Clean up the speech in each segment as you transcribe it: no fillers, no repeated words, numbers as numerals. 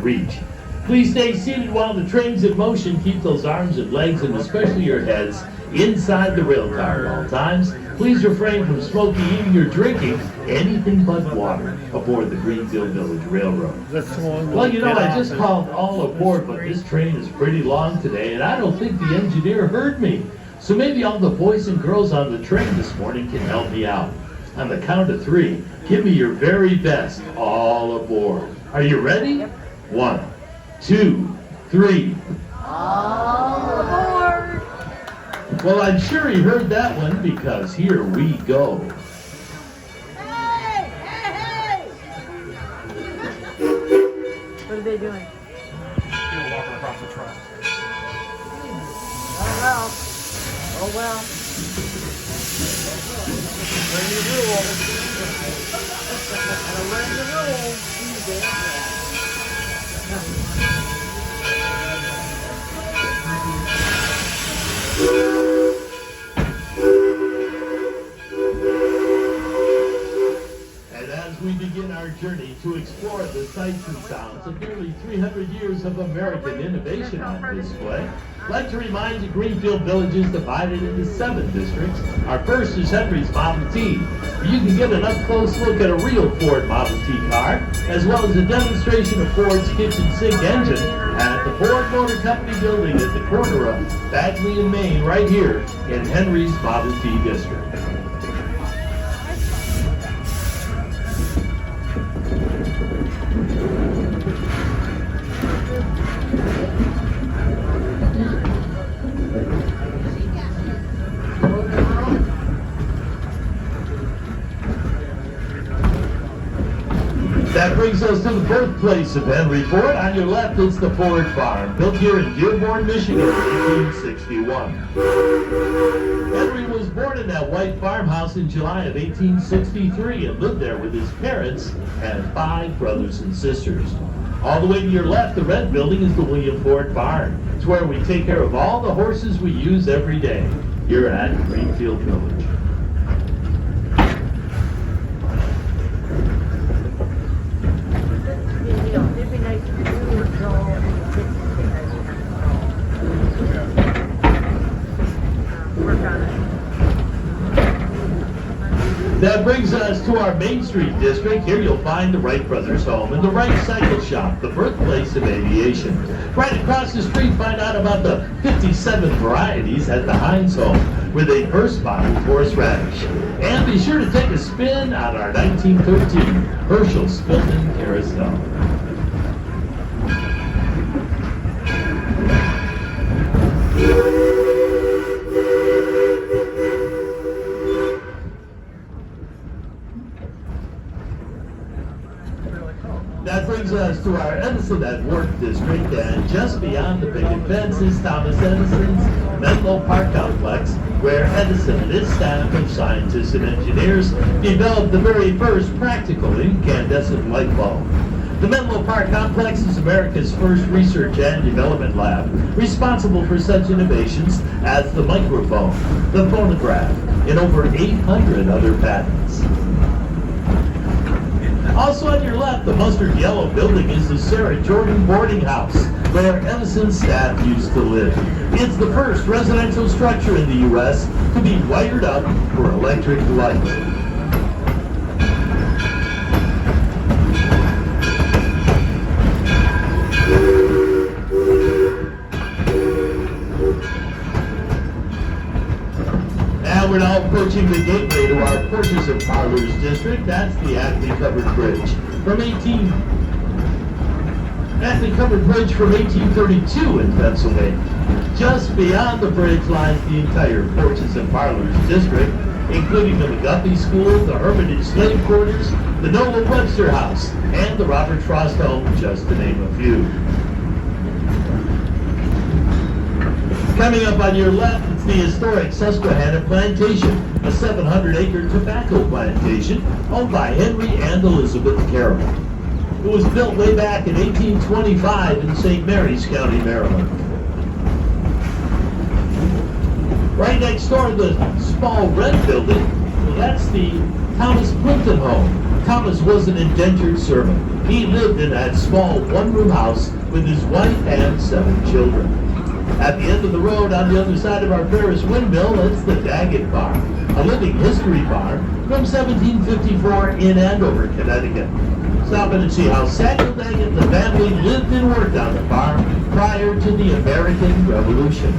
reach. Please stay seated while the train's in motion. Keep those arms and legs, and especially your heads, inside the rail car at all times. Please refrain from smoking, eating, or drinking anything but water aboard the Greenfield Village Railroad. Well, you know, I just called all aboard, but this train is pretty long today, and I don't think the engineer heard me. So maybe all the boys and girls on the train this morning can help me out. On the count of 3, give me your very best, all aboard. Are you ready? 1, 2, 3. All aboard! Well, I'm sure he heard that one, because here we go. Hey! Hey! Hey! What are they doing? They're walking across the track. Oh well. Oh well. Learn your rules. Gotta learn the rules. And as we begin our journey to explore the sights and sounds of nearly 300 years of American innovation on display, I'd like to remind you Greenfield Village is divided into 7 districts. Our first is Henry's Model T. You can get an up-close look at a real Ford Model T car, as well as a demonstration of Ford's kitchen sink engine at the Ford Motor Company building at the corner of Bagley and Main, right here in Henry's Model T district. That brings us to the birthplace of Henry Ford. On your left, it's the Ford Farm, built here in Dearborn, Michigan in 1861. Henry was born in that white farmhouse in July of 1863 and lived there with his parents and 5 brothers and sisters. All the way to your left, the red building, is the William Ford Barn. It's where we take care of all the horses we use every day here at Greenfield Village. It'd be nice if you would go and work on it. That brings us to our Main Street district. Here you'll find the Wright Brothers home and the Wright Cycle Shop, the birthplace of aviation. Right across the street, find out about the 57 varieties at the Heinz home, where they first bottled horseradish. And be sure to take a spin on our 1913 Herschel Spilton Carousel. That brings us to our Edison at Work district, and just beyond the picket fence is Thomas Edison's Menlo Park complex, where Edison and his staff of scientists and engineers developed the very first practical incandescent light bulb. The Menlo Park complex is America's first research and development lab, responsible for such innovations as the microphone, the phonograph, and over 800 other patents. Also on your left, the mustard yellow building is the Sarah Jordan boarding house, where Edison's staff used to live. It's the first residential structure in the U.S. to be wired up for electric light. We're now approaching the gateway to our Porches and Parlors district. That's the Acme Covered Bridge from 1832 in Pennsylvania. Just beyond the bridge lies the entire Porches and Parlors district, including the McGuffey School, the Hermitage Slave Quarters, the Noah Webster House, and the Robert Frost Home, just to name a few. Coming up on your left, it's the historic Susquehanna Plantation, a 700-acre tobacco plantation owned by Henry and Elizabeth Carroll. It was built way back in 1825 in St. Mary's County, Maryland. Right next door, the small red building, well, that's the Thomas Plimpton home. Thomas was an indentured servant. He lived in that small one-room house with his wife and 7 children. At the end of the road on the other side of our Ferris windmill, it's the Daggett Farm, a living history farm from 1754 in Andover, Connecticut. Stop in and see how Samuel Daggett and the family lived and worked on the farm prior to the American Revolution.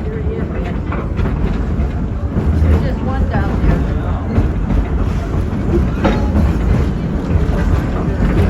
Here he is, man. There's just one down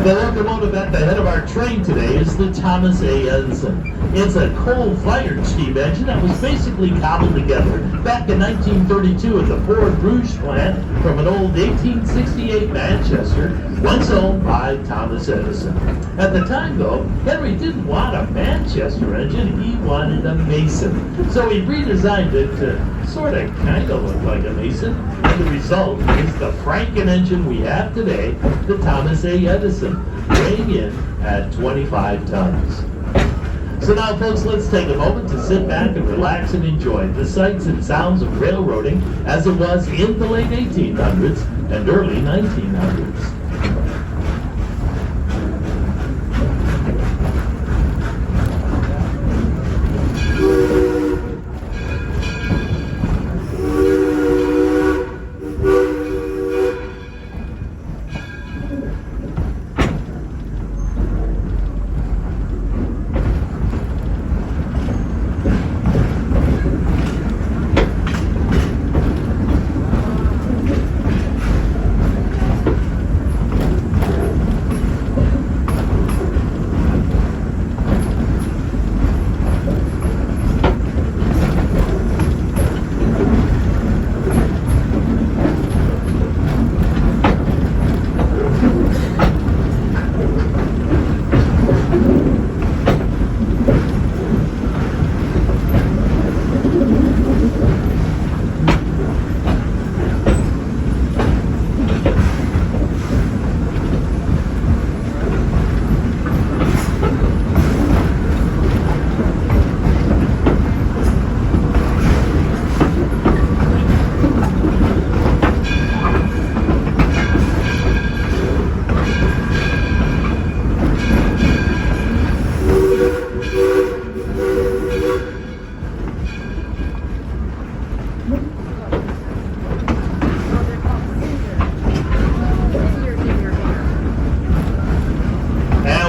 The locomotive at the head of our train today is the Thomas A. Edison. It's a coal-fired steam engine that was basically cobbled together back in 1932 at the Ford Rouge plant from an old 1868 Manchester, once owned by Thomas Edison. At the time, though, Henry didn't want a Manchester engine, he wanted a Mason. So he redesigned it to sort of kind of look like a Mason, and the result is the Franken engine we have today, the Thomas A. Edison, weighing in at 25 tons. So now, folks, let's take a moment to sit back and relax and enjoy the sights and sounds of railroading as it was in the late 1800s and early 1900s.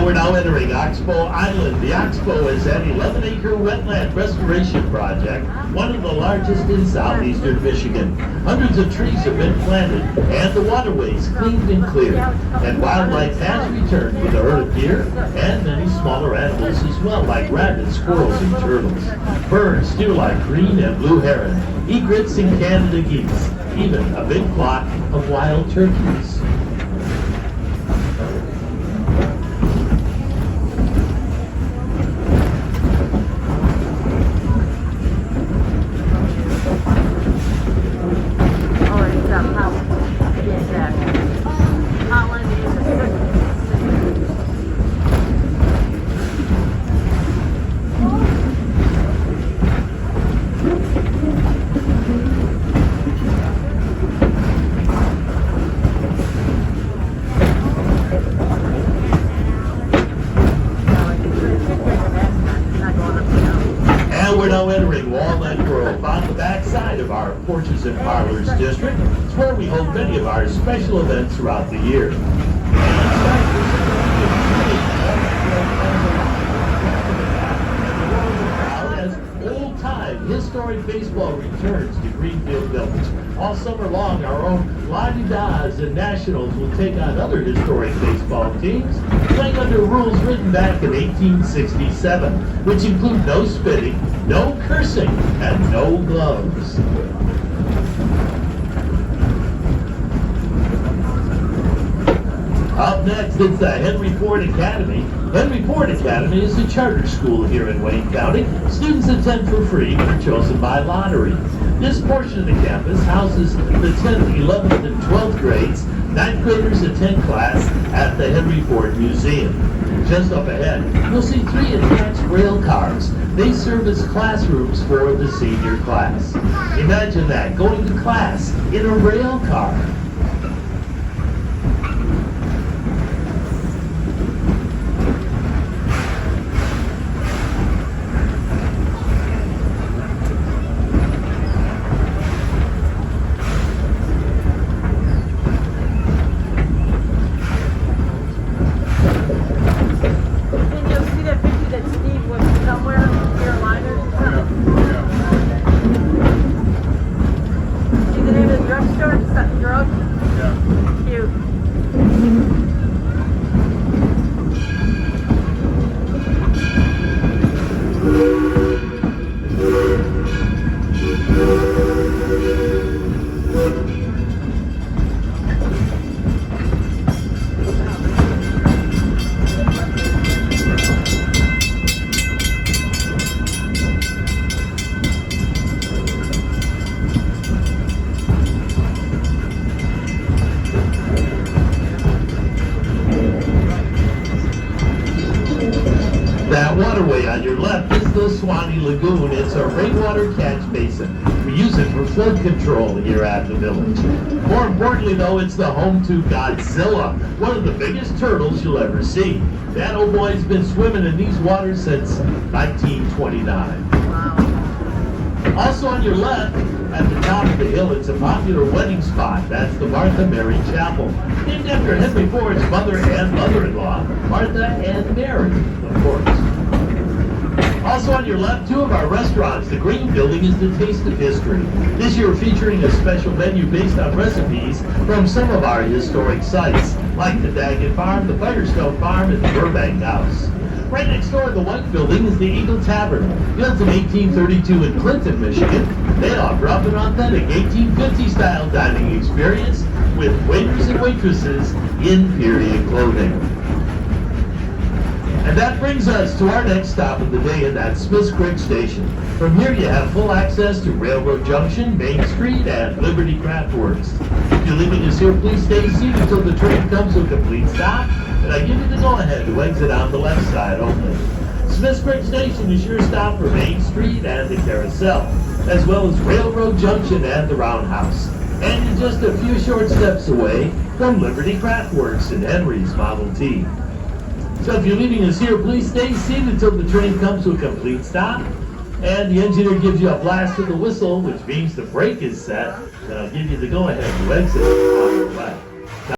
We're now entering Oxbow Island. The Oxbow is an 11-acre wetland restoration project, one of the largest in southeastern Michigan. Hundreds of trees have been planted and the waterways cleaned and cleared. And wildlife has returned with a herd of deer and many smaller animals as well, like rabbits, squirrels, and turtles. Birds do like green and blue heron, egrets, and Canada geese, even a big flock of wild turkeys. We're now entering Walnut Grove on the back side of our Porches and Parlors district. It's where we hold many of our special events throughout the year. As old-time historic baseball returns to Greenfield Village. All summer long, our own La-Di-Da's and Nationals will take on other historic baseball teams, playing under rules written back in 1867, which include no spitting, no cursing, and no gloves. Up Up next, it's the Henry Ford Academy. Henry Ford Academy is a charter school here in Wayne County. Students attend for free and are chosen by lottery. This portion of the campus houses the 10th, 11th, and 12th grades. 9th graders attend class at the Henry Ford Museum. Just up ahead, you'll see 3 attached rail cars. They serve as classrooms for the senior class. Imagine that, going to class in a rail car. Can you see that picture that Steve was somewhere in Carolina or something? See the name of the drugstore? Something drugs? Yeah. Cute. That waterway on your left is the Swanny Lagoon. It's a rainwater catch basin. We use it for flood control here at the village. More importantly, though, it's the home to Godzilla, one of the biggest turtles you'll ever see. That old boy's been swimming in these waters since 1929. Wow. Also on your left, at the top of the hill, it's a popular wedding spot. That's the Martha Mary Chapel, named after Henry Ford's mother and mother-in-law, Martha and Mary, of course. Also on your left, 2 of our restaurants. The Green Building is the Taste of History. This year featuring a special menu based on recipes from some of our historic sites, like the Daggett Farm, the Firestone Farm, and the Burbank House. Right next door to the White Building is the Eagle Tavern, built in 1832 in Clinton, Michigan. They offer up an authentic 1850-style dining experience with waiters and waitresses in period clothing. And that brings us to our next stop of the day, and that's Smithsburg Station. From here you have full access to Railroad Junction, Main Street, and Liberty Craft Works. If you're leaving us here, please stay seated until the train comes to a complete stop, and I give you the go-ahead to exit on the left side only. Smithsburg Station is your stop for Main Street and the Carousel, as well as Railroad Junction and the Roundhouse. And you're just a few short steps away from Liberty Craft Works and Henry's Model T. So if you're leaving us here, please stay seated until the train comes to a complete stop. And the engineer gives you a blast of the whistle, which means the brake is set. And I'll give you the go-ahead to exit